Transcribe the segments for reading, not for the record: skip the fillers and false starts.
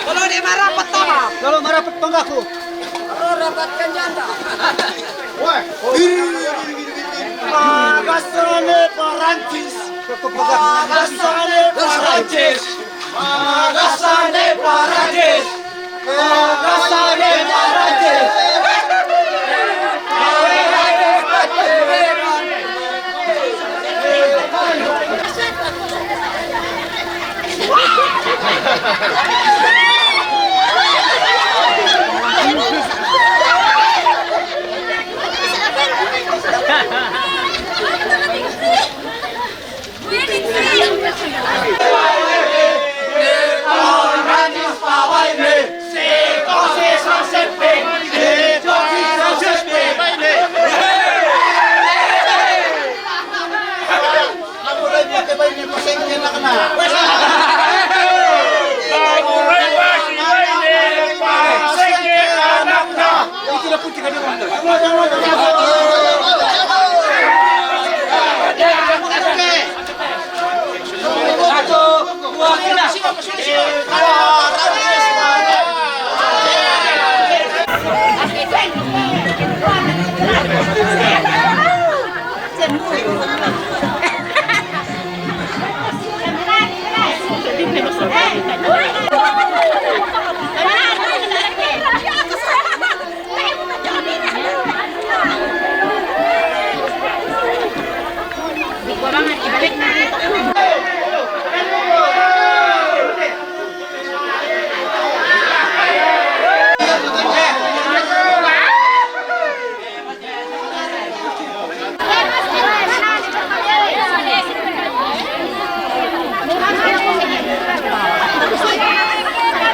Kalau dia merapat tama. Kalau merapat panggaku. Kalau rapatkan janda. Magasane Perancis. Magasane Perancis. Magasane Perancis. Magasane Perancis.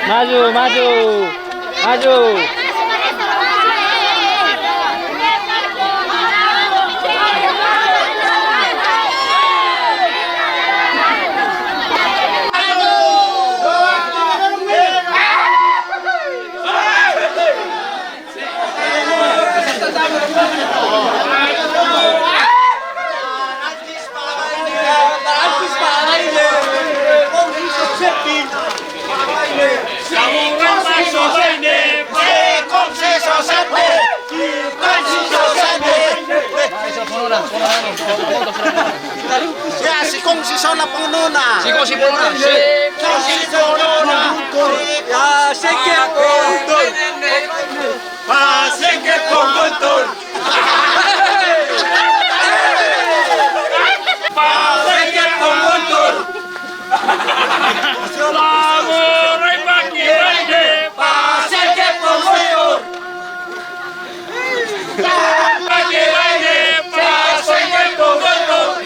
Maju, maju, maju. Samurai masuk ini. Ya sikit pungguntur. Sikit pungguntur. Sikit pungguntur. Lamurai pagi baine. Sikit pungguntur. Pagi baine. Sikit pungguntur.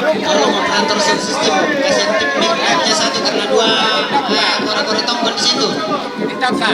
Kalau operator sistem kesentik hanya satu karena dua kore-kore tombol di situ. Bisa.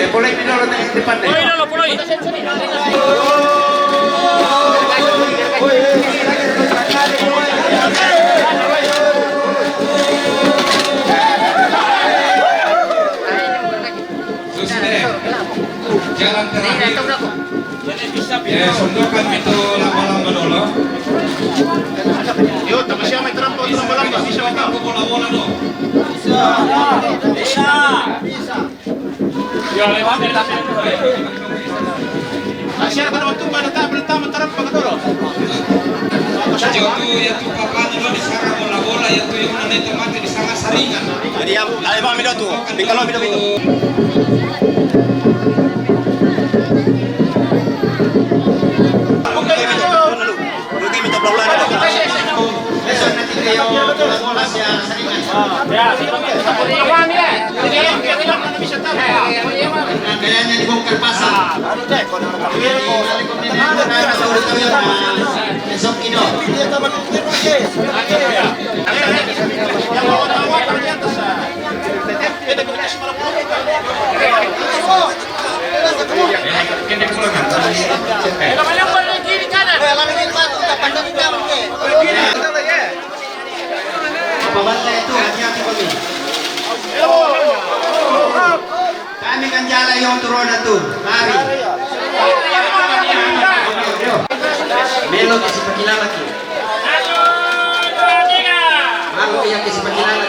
Boleh minum di depan deh. Poloy lolo, poloy. Jalan terakhir. Ya, sundukan itu lama-lama dulu. Yo, tapi siapa yang terampu lama-lama? Bisa aku bola-bola dong. Yo, lewat dari tapi. Siapa kan waktu pada tak belum terampu ke dulu? Jauh ya tuh papanya lo disarang bola-bola ya tuh yang mana itu mati disarang saringan. Jadi yang kalian paham itu tuh. Kalau minum itu. Rugi minta bola itu. Besok nanti dia bola yang saringan. Kayaknya dibongkar pasang. Besok ini. Pembantai itu hati-hati kami. Kami kan jalan yang turun itu. Mari. Belok ke sebelah lagi. Malu yang ke sebelah lagi.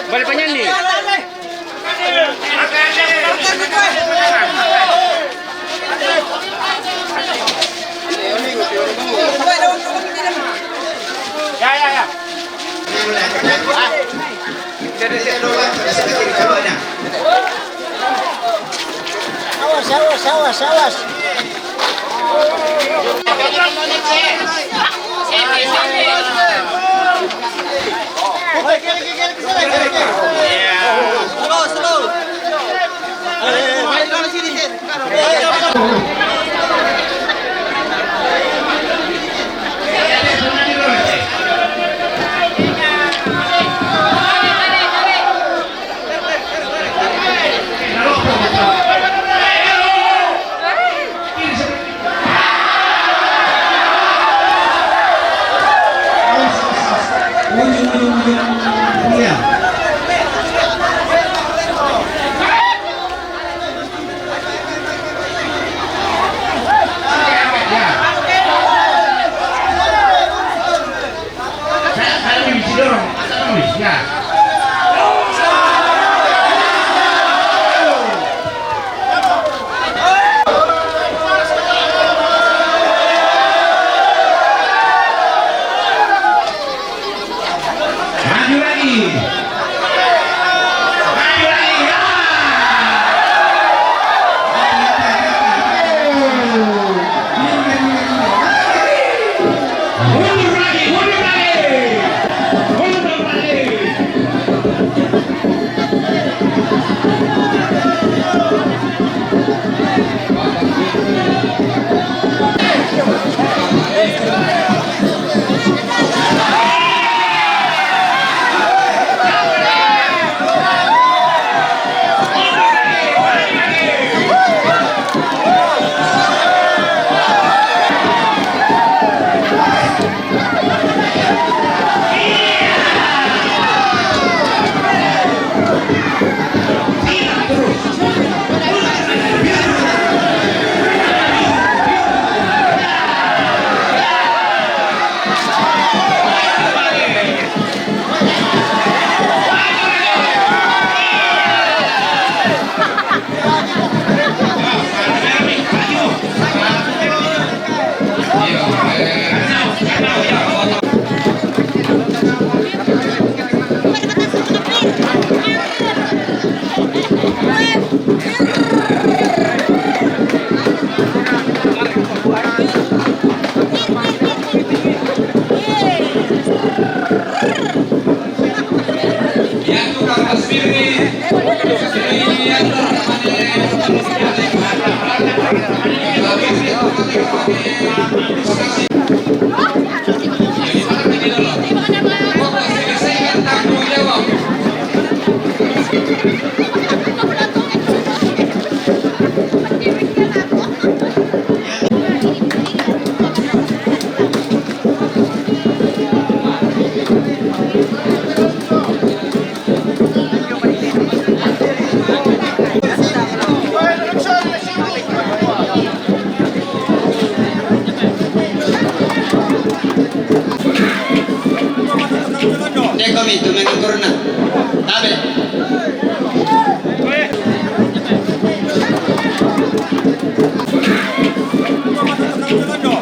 Balik pa niyan ni. Ya. Awas. Slow. Dekomi tumengin corner. Tabe.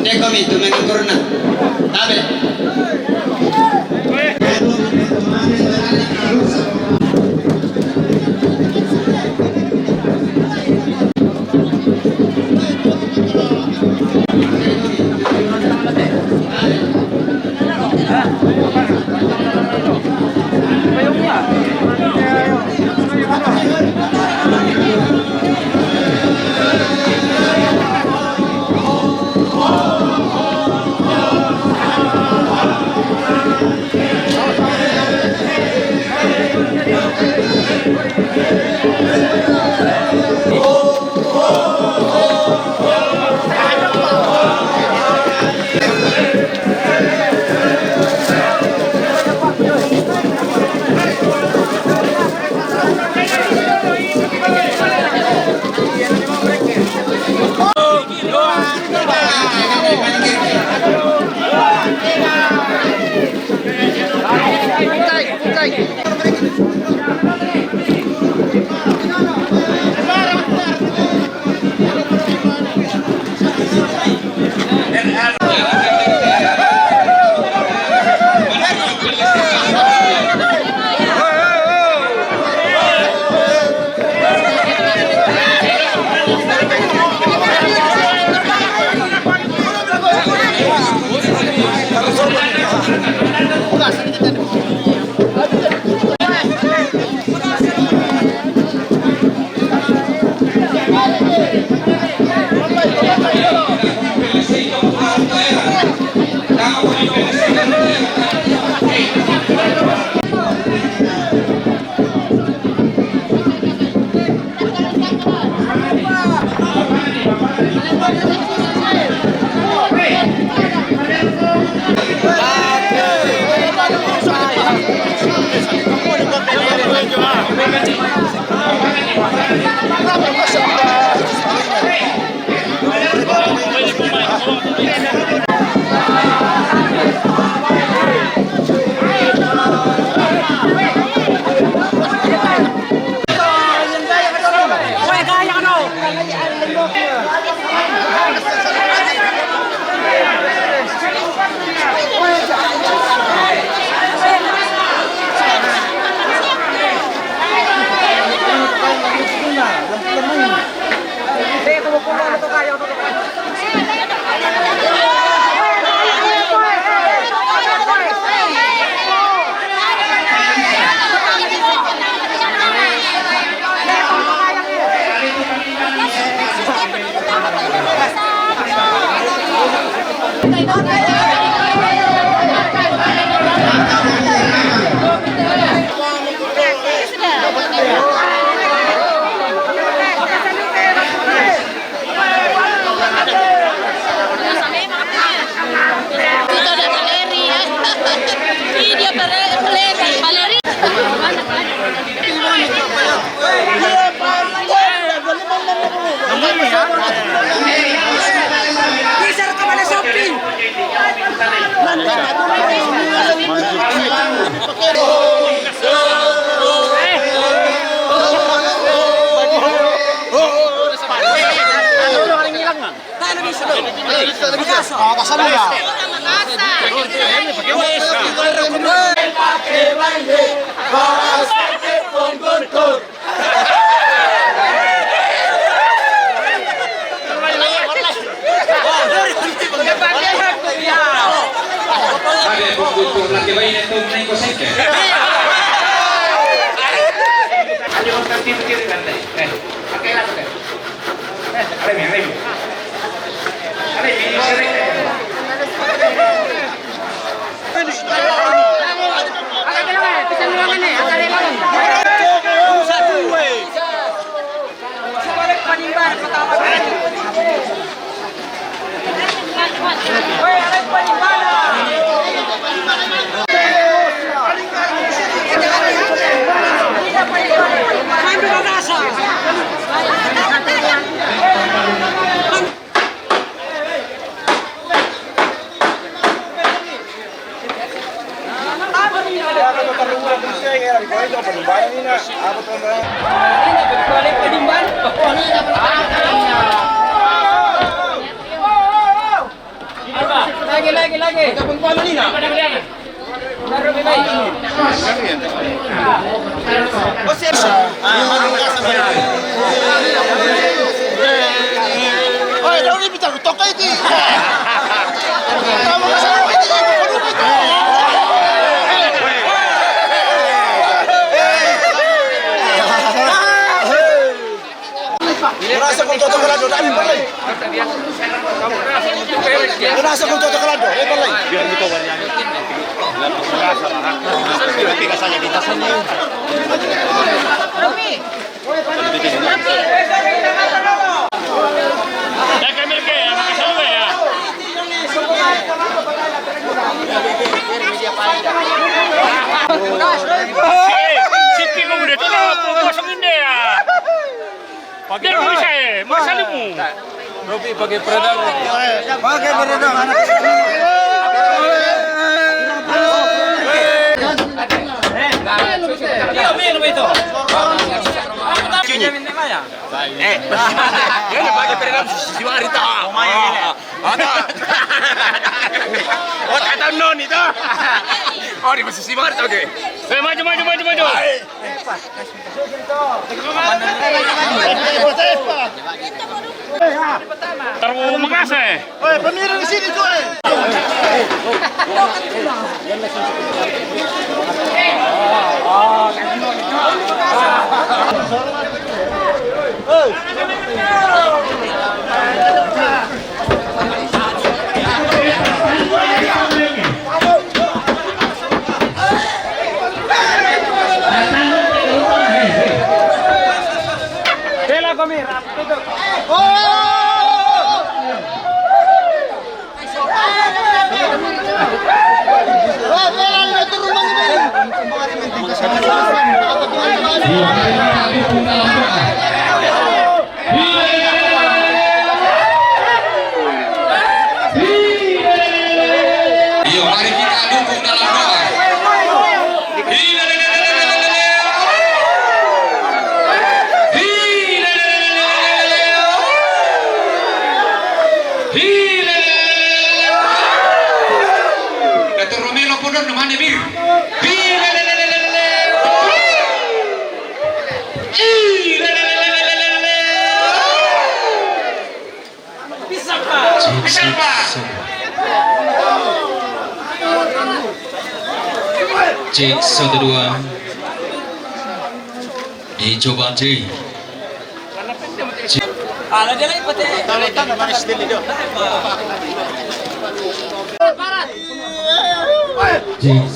Dekomi tumengin corner. Tabe. Lagi. Oi, daw ni bitar tokay ti. Kamu kasama iti ko ito. Merasa kung toto kalado dami balay. Merasa kung toto kalado, balay. Biar gitu warnanya. Merasa lah. Tapi rasanya di tasnya. Romi. Sipi ko udah tuh kosongin deh ya. Dia bisa ya, masalimu. Robi pakai peredam. Pakai beredam anak. Ini pakai peredam si Marita. Ada. Oh, kata non itu. Oh, di masih si Marita oke. Maju. Terus makasih. Oi, pemiru di sini tuh. Yuk, mari kita dukung dalam doa. Dato' Romelo po doon, naman Emir. Bisa pa! Cek 1-2 dicoba Cek. Cek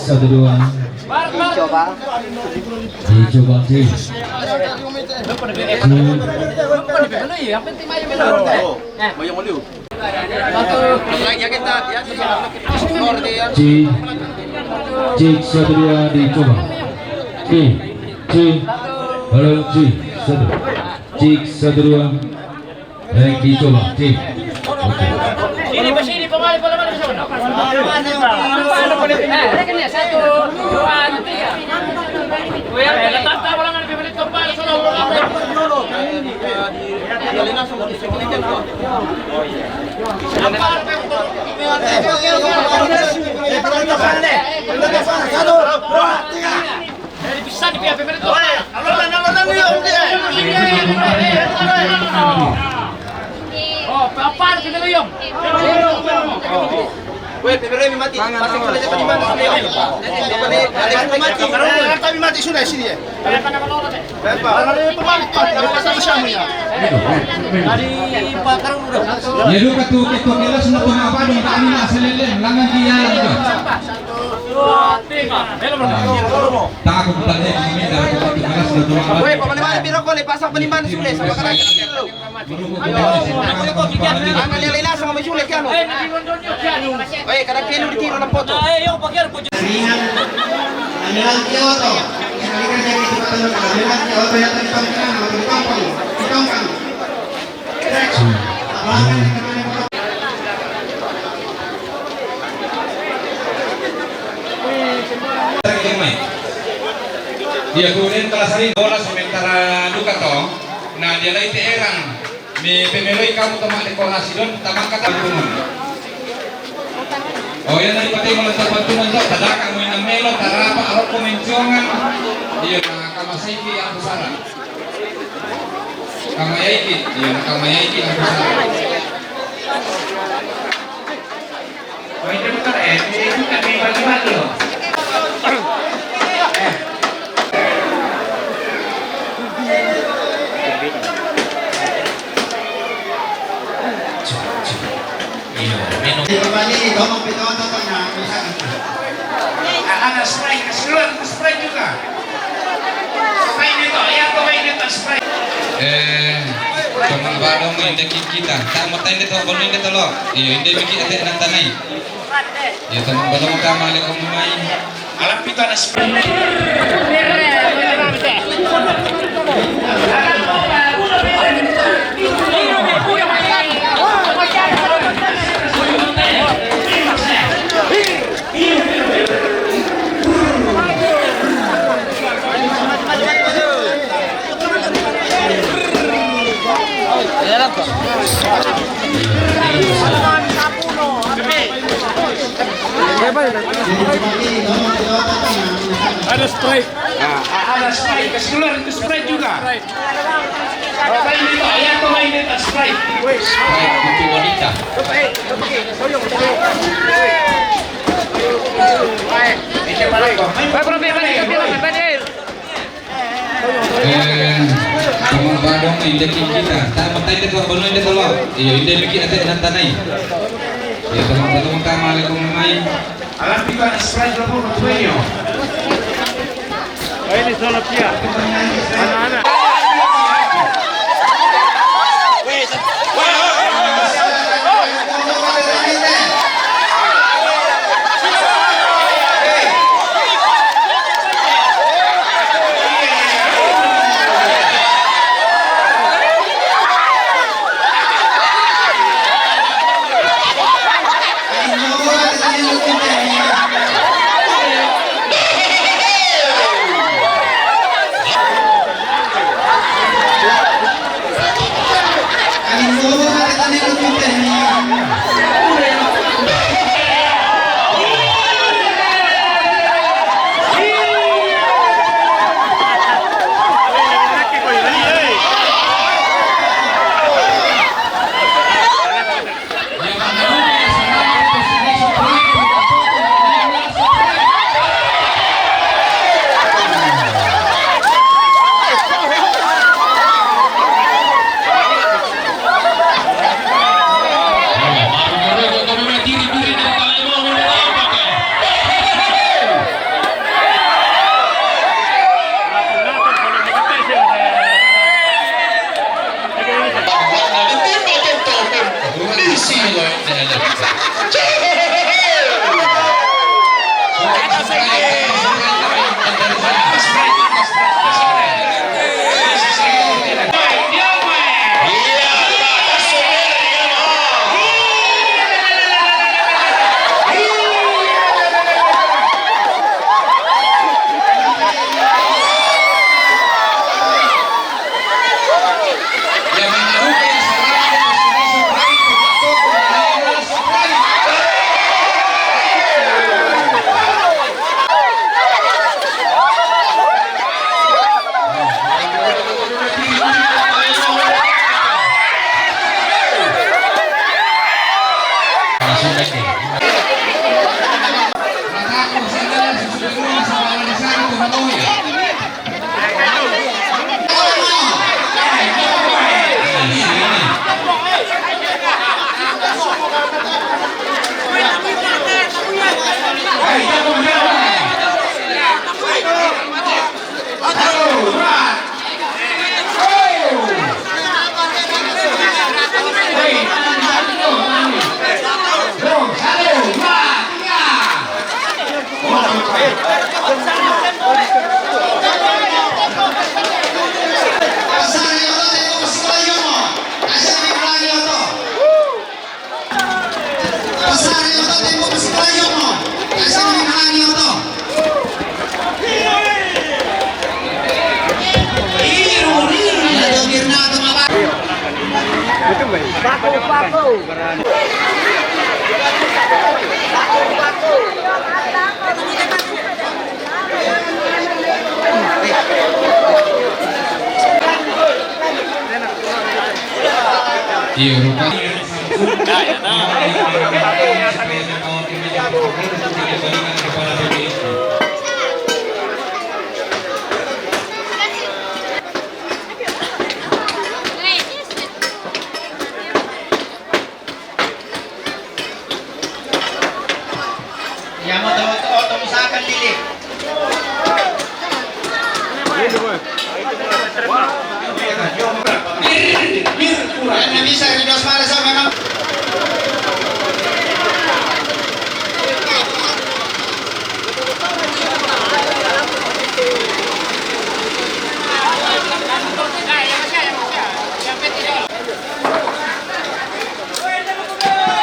1-2 dicoba Cek. Cek 1-2 dicoba. Cek halo Cek 1-2 dicoba Cek. Oke. Sini pemain bola mana bisa menang? Satu, dua, tiga. Letak bola mana bisa kembali bisa di pihak pemerintah. Oh, apaan kita luyong? Weh, PPRM mati. Pasang boleh cepat di mana sudah. Kami mati sudah sini ya. Berapa? Pemalit Pak, pasang Syamnya. Dari Pak Karang udah. Lalu ketua kelas na apa dong kami masih leleng langan dia juga. 1, 2, 3. Belum berapa? Takut tanya kami dari kelas na tuh apa. Weh, pemalit biro boleh pasang penimban sudah sama Karang. Ang nilila sa mga sulit kan. Weh, kada kilo di tiro ng foto. Anilang Kyoto. Halika dyan ito patulog. Anilang Kyoto yata ni Pangkang. Pangkang. tumay. Dia kemudian telah sering bola sementara duka toh. Nah dia lagi erang. Mi pemeloi kamu temak dekorasi don tamak kata kumun. Oh ya tadi patay melentang bantuan so tadaka mo inang melo tarapa arok kumensiongan. Iya na kamasaiki ang busara. Kamayaiki, iya na kamayaiki ang busara. Oh itu betul itu kan bagi-bagi loh. Kembali domong pito-toto na misalkan. Ada spray, keseluruhan spray juga. Spray nito, ya spray nito spray. Teman badong ini kita. Tak mau tanya nito, baru nito lo. Iyo, ini bikin ada nang tanai. Ya teman badong kama le kumai. Alam pito ada spray. Ada spray. Ada spray, keseluruhan itu spray juga. Apa ini toh? Ya toh ini toh spray. Spray untuk wanita. Teman badong ini kita. Tak mau tanya nito, baru nito lo. Iyo, ini bikin ada nang tanai. Ya teman badong kama le kumai. Alam pito ada spray lo po tuenyo. Ini sono kia. Anak-anak. Iya, rupanya Ya mau tahu usahakan Lili. Nggak bisa di dos malas memang.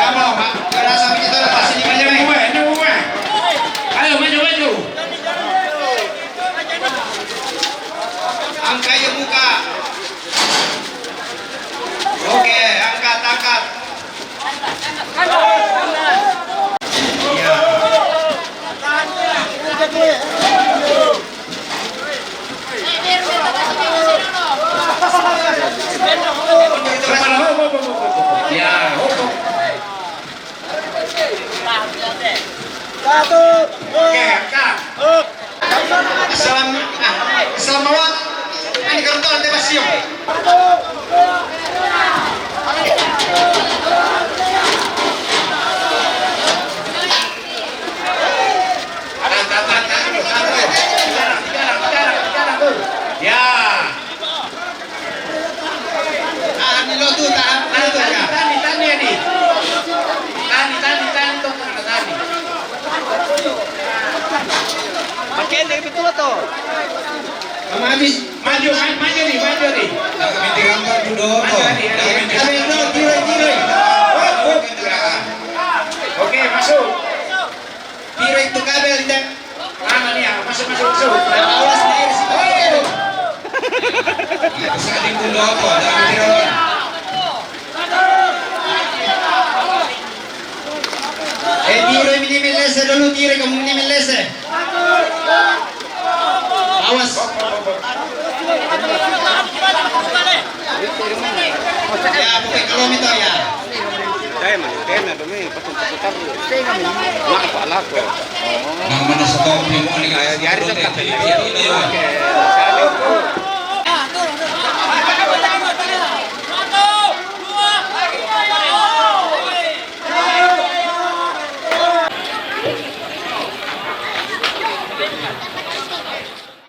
Kamu, Pak, kerasa kita lepas ini banyak. Ayo maju. Angkat ya muka. Oke, angkat. Oke, angkat. Selamat. Ini kartu antepasio. Ya. Ini lo tuh tahan itu ya. Tani ini. Tani tuh tani. Makin dari betul tuh. Kamu habis maju nih. Tak minta gambar dulu. Oke, masuk. Kira itu kabel tidak. Mana nih ya? Masuk. Awas air situ. Saling dulu apa? Tak minta gambar. Tiro minimin lese dulu, tiro kamu minimin lese. Awas. Ya, pakai kolom itu ya. Nang mana stop yang mau nih di hari dekat ini ya.